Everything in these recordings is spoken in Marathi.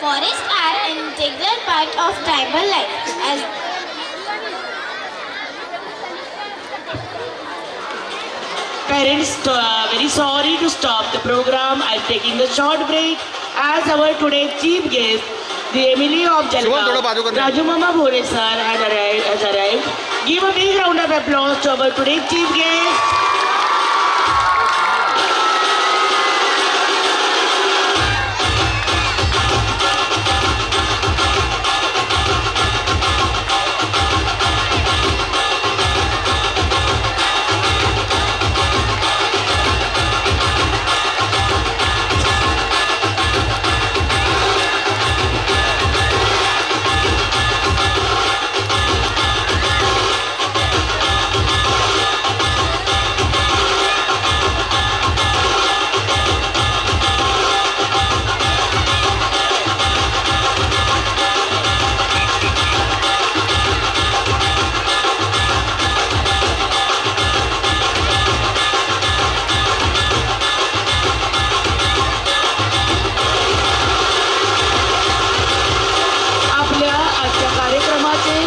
Forests are an integral part of tribal life. As Parents, very sorry to stop the program. I'm taking a short break as our today's chief guest, the Emily of Jalgaon, Raju Mama Bhole sir has arrived. Give a big round of applause to our today's chief guest.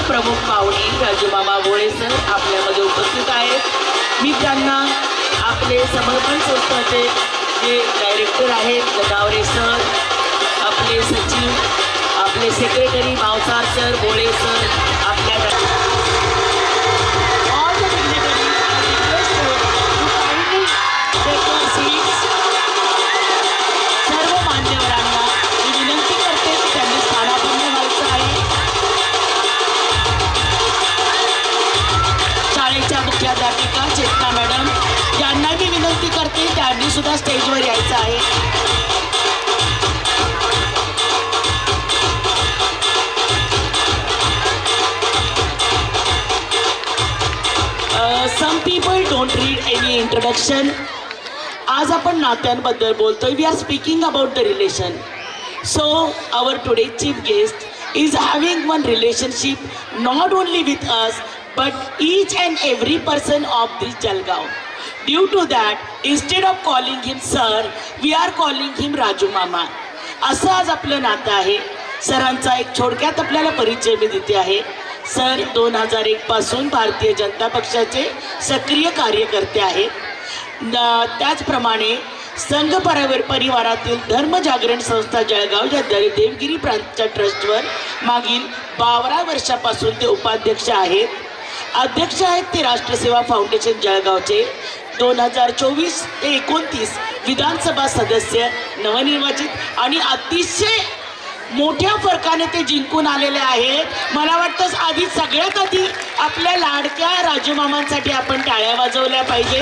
प्रमुख पाहुणे राजू मामा भोळे सर आपल्यामध्ये उपस्थित आहेत. मी त्यांना आपले समर्पण संस्थाचे जे डायरेक्टर आहेत गदावरे सर, आपले सचिव, आपले सेक्रेटरी मावसार सर, भोळे सर, आपल्या सर्व मान्यवरांना मी विनंती करते की त्यांनी स्थानापन्न व्हायचं आहे. शाळेच्या मुख्याध्यापिका चेतना मॅडम यांना मी विनंती करते त्यांनी सुद्धा स्टेजवर यायचं आहे. Some people don't read any introduction. आज आपण नात्यांबद्दल बोलतोय. We are speaking about the relation. So our today chief guest is having one relationship not only with us but each and every person of this Jalgaon. Due to that, instead of calling him sir, we are calling him Raju Mama. असं आज आपलं नातं आहे. सरांचा एक थोडक्यात आपल्याला परिचय मी देते आहे. सर 2001 पासून भारतीय जनता पक्षाचे सक्रिय कार्यकर्ते आहेत. त्याचप्रमाणे संघ परिवारातील धर्मजागरण संस्था जळगाव या देवगिरी प्रांतच्या ट्रस्टवर मागील 12 वर्षापासून ते उपाध्यक्ष आहेत. अध्यक्ष आहेत ते राष्ट्रसेवा फाउंडेशन जळगावचे. 2024 ते 29 विधानसभा सदस्य नवनिर्वाचित आणि अतिशय मोठ्या फरकाने ते जिंकून आलेले आहेत. मला वाटतं आधी सगळ्यात आधी आपल्या लाडक्या राजू मामांसाठी आपण टाळ्या वाजवल्या पाहिजे.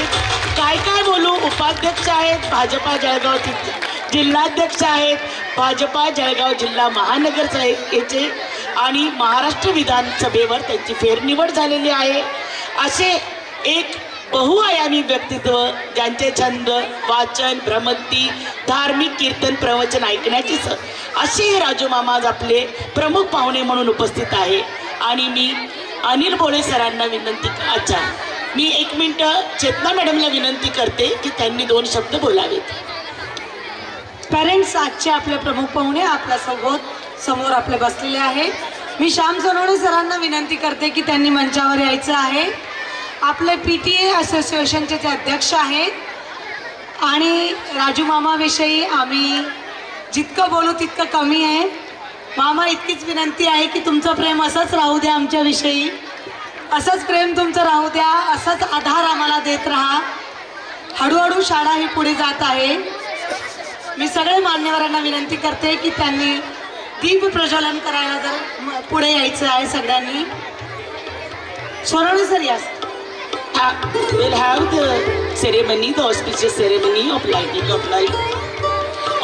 काय काय बोलू. उपाध्यक्ष आहेत भाजपा जळगाव, जिल्हाध्यक्ष आहेत भाजपा जळगाव जिल्हा महानगरपालिकेचे आणि महाराष्ट्र विधानसभेवर त्यांची फेरनिवड झालेली आहे. असे एक बहुआयामी व्यक्तित्व ज्यांचे छंद वाचन, भ्रमंती, धार्मिक कीर्तन, प्रवचन ऐकण्याची असे हे राजू मामा आज आपले प्रमुख पाहुणे म्हणून उपस्थित आहे. आणि मी अनिल भोळे सरांना विनंती मी 1 मिनिटं चेतना मॅडमला विनंती करते की त्यांनी 2 शब्द बोलावेत. पेरेंट्स, आजचे आपले प्रमुख पाहुणे आपल्या समोर आपले बसलेले आहेत. मी श्याम सोनवणे सरांना विनंती करते की त्यांनी मंचावर यायचं आहे. आपले PTA असोसिएशनचे ते अध्यक्ष आहेत आणि राजू मामाविषयी आम्ही जितकं बोलू तितकं कमी आहे. मामा, इतकीच विनंती आहे की तुमचं प्रेम असंच राहू द्या आमच्याविषयी. असंच प्रेम तुमचं राहू द्या. असंच आधार आम्हाला देत राहा. हळूहळू शाळा ही पुढे जात आहे. मी सगळे मान्यवरांना विनंती करते की त्यांनी दीप प्रज्वलन करायला जर पुढे यायचं आहे सगळ्यांनी. सोनवणे सर या. We'll have the ceremony, the auspicious ceremony of lighting of light.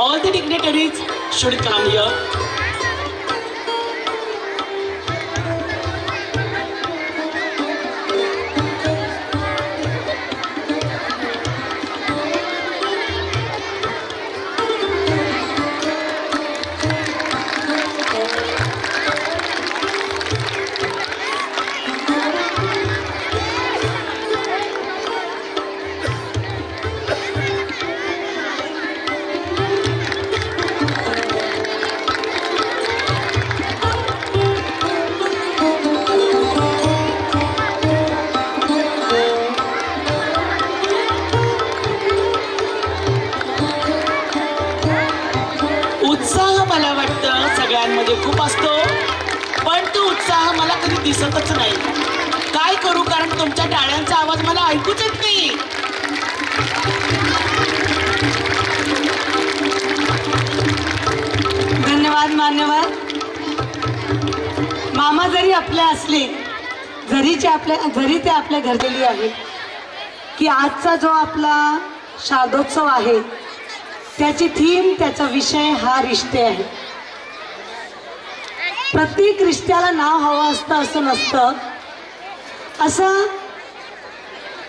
All the dignitaries should come here. उत्साह मला वाटतं सगळ्यांमध्ये खूप असतो, पण तो उत्साह मला कधी दिसतच नाही. काय करू, कारण तुमच्या टाळ्यांचा आवाज मला ऐकूच येत नाही. धन्यवाद मान्यवर. मामा जरी आपले असले, जरी ते आपल्या घरलेली आहे, की आजचा जो आपला शारदोत्सव आहे त्याची थीम, त्याचा विषय हा रिश्ते आहे. प्रत्येक रिश्त्याला नाव हवं असतं असं नसतं. असं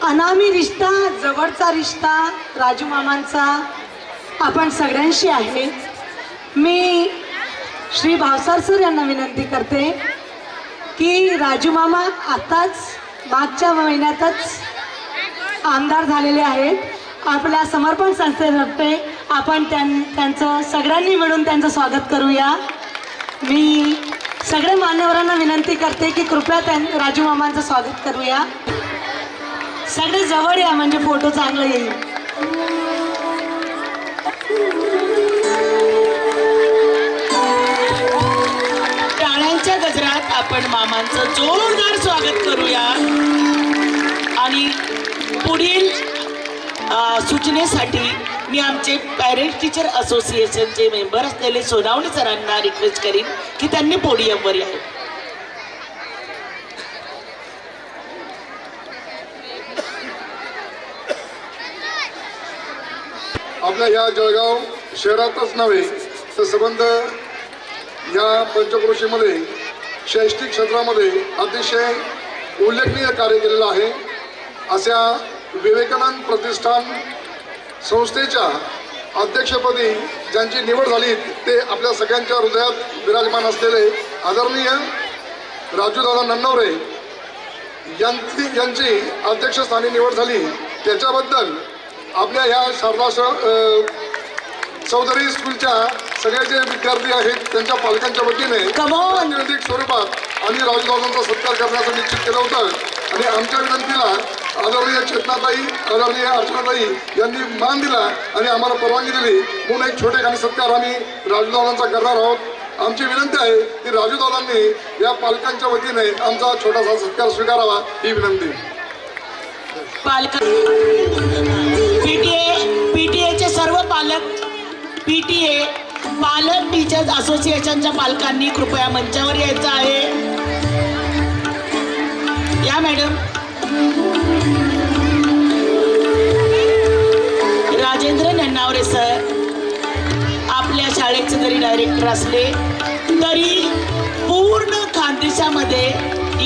अनामी रिश्ता, जवळचा रिश्ता राजू मामांचा आपण सगळ्यांशी आहे. मी श्री भावसार सर यांना विनंती करते की राजू मामा आताच मागच्या महिन्यातच आमदार झालेले आहेत. आपल्या समर्पण संस्थेतर्फे आपण त्यांचं सगळ्यांनी मिळून त्यांचं स्वागत करूया. मी सगळ्या मान्यवरांना विनंती करते की कृपया राजू मामांचं स्वागत करूया. सगळे जवळ या म्हणजे फोटो चांगला येईल. टाळ्यांच्या गजरात आपण मामांचं जोरदार स्वागत करूया. आणि पुढील सूचनेसाठी मी आमचे पॅरेंट टीचर असोसिएशनचे मेंबर असलेले सोनावणे सरांना रिक्वेस्ट करीन की त्यांनी पोडियमवर यावे. आपल्या या जळगाव शहरातच नव्हे तर संबंध या पंचक्रोशीमध्ये शैक्षणिक क्षेत्रामध्ये अतिशय उल्लेखनीय कार्य केलेलं आहे. अशा विवेकानंद प्रतिष्ठान संस्थेच्या अध्यक्षपदी ज्यांची निवड झाली ते आपल्या सगळ्यांच्या हृदयात विराजमान असलेले आदरणीय राजूदादा नन्नवरे यांची अध्यक्षस्थानी निवड झाली. त्याच्याबद्दल आपल्या ह्या शारदा चौधरी स्कूलच्या सगळे जे विद्यार्थी आहेत त्यांच्या पालकांच्या वतीने राजनैतिक स्वरूपात आम्ही राजूदादांचा सत्कार करण्याचं निश्चित केलं होतं. आणि आमच्या विनंतीला आदरणीय चेतनाताई, आदरणीय अर्चनाताई यांनी मान दिला आणि आम्हाला परवानगी दिली म्हणून एक छोटेखानी सत्कार आम्ही राजूदादांचा करणार आहोत. आमची विनंती आहे की राजूदादांनी या पालकांच्या वतीने आमचा छोटासा सत्कार स्वीकारावा ही विनंती. पीटीएचे सर्व पालक, पीटीए पालक टीचर्स असोसिएशनच्या पालकांनी कृपया मंचावर यायचं आहे. या मॅडम. राजेंद्र नन्नावरे सर आपल्या शाळेचे जरी डायरेक्टर असले तरी पूर्ण खानदेशामध्ये,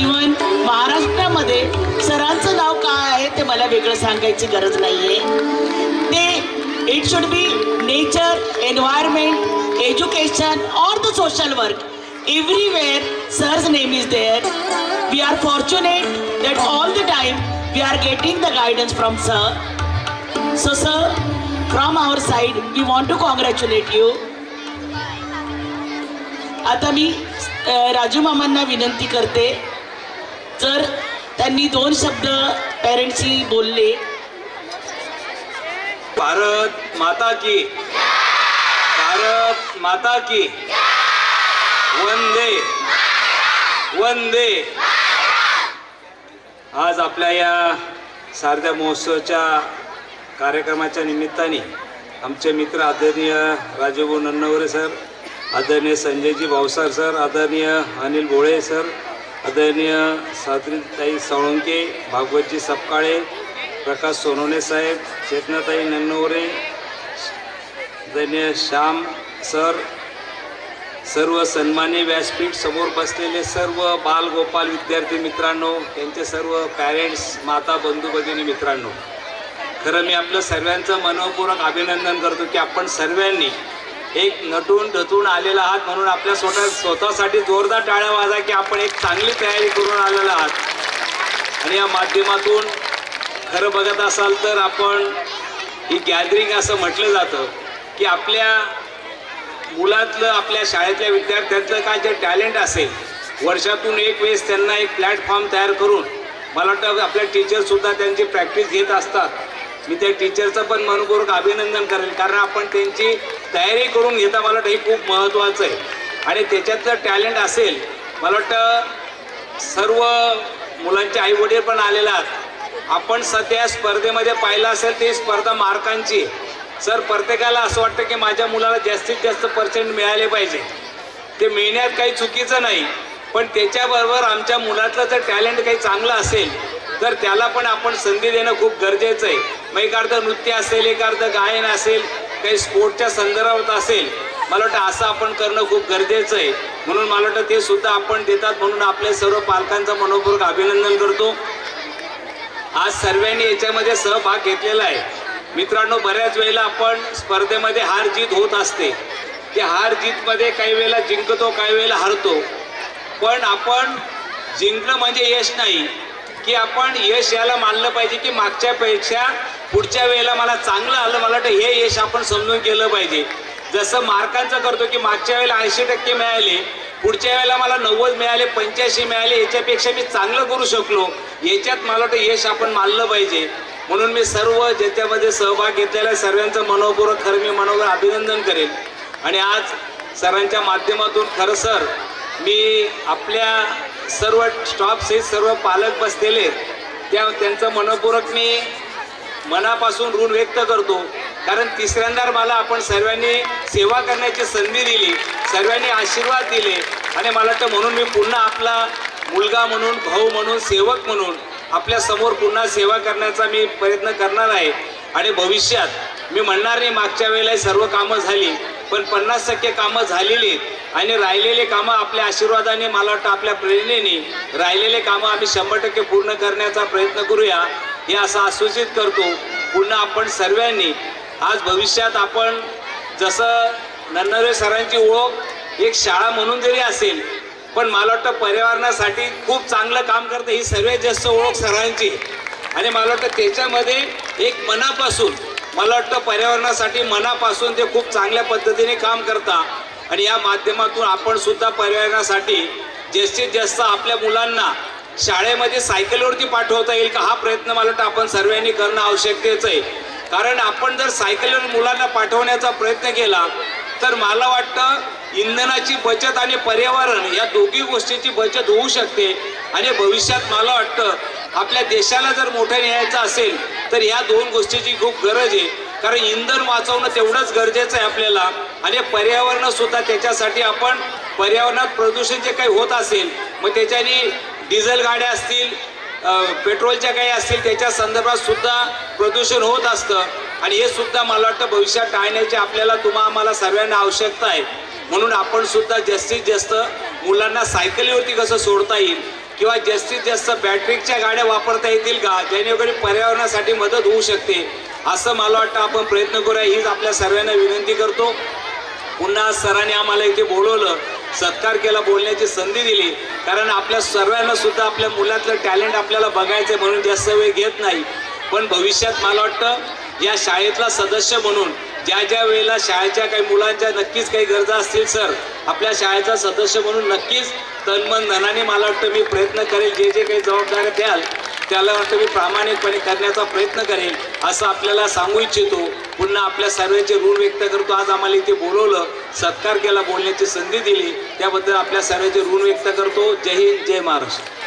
इवन महाराष्ट्रामध्ये सरांचं नाव काय आहे ते मला वेगळं सांगायची गरज नाहीये. ते it should be nature, environment, education और the social work. Everywhere sir's name is there. We are fortunate that all the time we are getting the guidance from sir. So sir, from our side we want to congratulate you. आता मी राजू मामांना विनंती करते, जर त्यांनी 2 शब्द पेरेंट्सशी बोलले. भारत माता की, भारत माता की, वंदे वंदे. आज आपल्या या शारदा महोत्सवाच्या कार्यक्रमाच्या निमित्ताने आमचे मित्र आदरणीय राजूभाऊ नन्नवरे सर, आदरणीय संजयजी भावसार सर, आदरणीय अनिल भोळे सर, आदरणीय सावित्रीताई साळुंके, भागवतजी सपकाळे, प्रकाश सोनवणे साहेब, चेतनाताई नन्नवरे, आदरणीय श्याम सर, सर्व सन्मान्य व्यासपीठ समोर बसलेले सर्व बालगोपाल विद्यार्थी मित्रांनो, त्यांचे सर्व पॅरेंट्स, माता, बंधू भगिनी मित्रांनो, खरं मी आपलं सर्वांचं मनपूर्वक अभिनंदन करतो की आपण सर्वांनी एक नटून ढटून आलेला आहात. म्हणून आपल्या स्वतःसाठी जोरदार टाळ्या वाजा की आपण एक चांगली तयारी करून आलेला आहात. आणि या माध्यमातून खरं बघत असाल तर आपण ही गॅदरिंग असं म्हटलं जातं की आपल्या मुलातलं, आपल्या शाळेतल्या विद्यार्थ्यांचं काय जे टॅलेंट असेल, वर्षातून एक वेळेस त्यांना एक प्लॅटफॉर्म तयार करून, मला वाटतं आपल्या टीचरसुद्धा त्यांची प्रॅक्टिस घेत असतात. मी त्या टीचरचं पण मनपूर्वक अभिनंदन करेल, कारण आपण त्यांची तयारी करून घेता मला वाटतं हे खूप महत्त्वाचं आहे. आणि त्याच्यातलं टॅलेंट असेल, मला वाटतं सर्व मुलांचे आईवडील पण आलेले आहात. आपण सध्या स्पर्धेमध्ये पाहिलं असेल ती स्पर्धा मार्कांची. सर, प्रत्येकाला असं वाटतं की माझ्या मुलाला जास्तीत जास्त पर्सेंट मिळाले पाहिजे. ते मिळण्यात काही चुकीचं नाही, पण त्याच्याबरोबर आमच्या मुलातलं जर टॅलेंट काही चांगलं असेल तर त्याला पण आपण संधी देणं खूप गरजेचं आहे. मग एक अर्ध नृत्य असेल, एक अर्ध गायन असेल, काही स्पोर्टच्या संदर्भात असेल, मला वाटतं असं आपण करणं खूप गरजेचं आहे. म्हणून मला वाटतं ते सुद्धा आपण देतात, म्हणून आपल्या सर्व पालकांचं मनपूर्वक अभिनंदन करतो. आज सर्वांनी याच्यामध्ये सहभाग घेतलेला आहे. मित्रांनो, बऱ्याच वेळेला आपण स्पर्धेमध्ये हार जीत होत असते. त्या हार जीतमध्ये काही वेळेला जिंकतो, काही वेळेला हरतो. पण आपण जिंकणं म्हणजे यश नाही, की आपण यश याला मानलं पाहिजे की मागच्यापेक्षा पुढच्या वेळेला मला चांगलं आलं, मला वाटतं हे यश आपण समजून केलं पाहिजे. जसं मार्कांचं करतो की मागच्या वेळेला 80% मिळाले, पुढच्या वेळेला मला 90 मिळाले, 85 मिळाले, याच्यापेक्षा मी चांगलं करू शकलो, याच्यात मला वाटतं यश आपण मानलं पाहिजे. म्हणून मी सर्व ज्याच्यामध्ये सहभाग घेतलेल्या सर्वांचं मनपूर्वक खरं मी मनोभाव अभिनंदन करेन. आणि आज सरांच्या माध्यमातून खरं सर मी आपल्या सर्व स्टॉफ सहित सर्व पालक बसलेले त्यांचं मनपूर्वक मी मनापासून ऋण व्यक्त करतो. कारण तिसऱ्यांदा मला आपण सर्वांनी सेवा करण्याची संधी दिली, सर्वांनी आशीर्वाद दिले. आणि मला वाटतं म्हणून मी पुन्हा आपला मुलगा म्हणून, भाऊ म्हणून, सेवक म्हणून आपल्या समोर पुन्हा सेवा करण्याचा मी प्रयत्न करणार आहे. आणि भविष्यात मी म्हणणार नाही मागच्या वेळेला सर्व कामं झाली, पण 50% कामं झालेली आहेत. आणि राहिलेले कामं आपल्या आशीर्वादाने, मला वाटतं आपल्या प्रेरणेने राहिलेले कामं आम्ही 100% पूर्ण करण्याचा प्रयत्न करूया, हे असं आश्वासित करतो. पुन्हा आपण सर्वांनी आज भविष्यात आपण जसं नन्नवे सरांची ओळख एक शाळा म्हणून जरी असेल, पण मला वाटतं पर्यावरणासाठी खूप चांगलं काम करतं ही सर्वात जास्त ओळख सरांची. आणि मला वाटतं त्याच्यामध्ये एक मनापासून, मला वाटतं पर्यावरणासाठी मनापासून ते खूप चांगल्या पद्धतीने काम करता. आणि या माध्यमातून आपण सुद्धा पर्यावरणासाठी जास्तीत जास्त आपल्या मुलांना शाळेमध्ये सायकलवरती पाठवता येईल का, हा प्रयत्न मला वाटतं आपण सर्वांनी करणं आवश्यकतेचं आहे. कारण आपण जर सायकलवर मुलांना पाठवण्याचा प्रयत्न केला तर मला वाटतं इंधनाची बचत आणि पर्यावरण या दोघी गोष्टींची बचत होऊ शकते. आणि भविष्यात मला वाटतं आपल्या देशाला जर मोठं न्यायचं असेल तर ह्या दोन गोष्टीची खूप गरज आहे. कारण इंधन वाचवणं तेवढंच गरजेचं आहे आपल्याला, आणि पर्यावरणसुद्धा त्याच्यासाठी आपण पर्यावरणात प्रदूषण जे काही होत असेल, मग त्याच्याने डिझेल गाड्या असतील, पेट्रोलच्या काही असतील, त्याच्या संदर्भात सुद्धा प्रदूषण होत असतं. आणि हे सुद्धा मला वाटतं भविष्यात टाळण्याची आपल्याला आम्हाला सर्वांना आवश्यकता आहे. म्हणून आपण सुद्धा जास्तीत जास्त मुलांना सायकलीवरती कसं सोडता येईल, किंवा जास्तीत जास्त बॅटरीच्या गाड्या वापरता येतील का, जेणेकरून पर्यावरणासाठी मदत होऊ शकते, असं मला वाटतं आपण प्रयत्न करूया, हीच आपल्या सर्वांना विनंती करतो. पुन्हा सरांनी आम्हाला इथे बोलवलं, सत्कार केला, बोलण्याची संधी दिली. कारण आपल्या सर्वांना सुद्धा आपल्या मुलातलं टॅलेंट आपल्याला बघायचं आहे, म्हणून जास्त वेळ घेत नाही. पण भविष्यात मला वाटतं या शाळेतला सदस्य म्हणून ज्या ज्या वेळेला शाळेच्या काही मुलांच्या नक्कीच काही गरजा असतील सर, आपल्या शाळेचा सदस्य म्हणून नक्कीच तनमन धनाने मला वाटतं मी प्रयत्न करेल. जे जे काही जबाबदाऱ्या द्याल त्याला वाटतं मी प्रामाणिकपणे करण्याचा प्रयत्न करेल, असं आपल्याला सांगू इच्छितो. पुन्हा आपल्या सर्वांचे ऋण व्यक्त करतो. आज आम्हाला इथे बोलवलं, सत्कार केला, बोलण्याची संधी दिली, त्याबद्दल आपल्या सर्वांचे ऋण व्यक्त करतो. जय हिंद, जय महाराष्ट्र.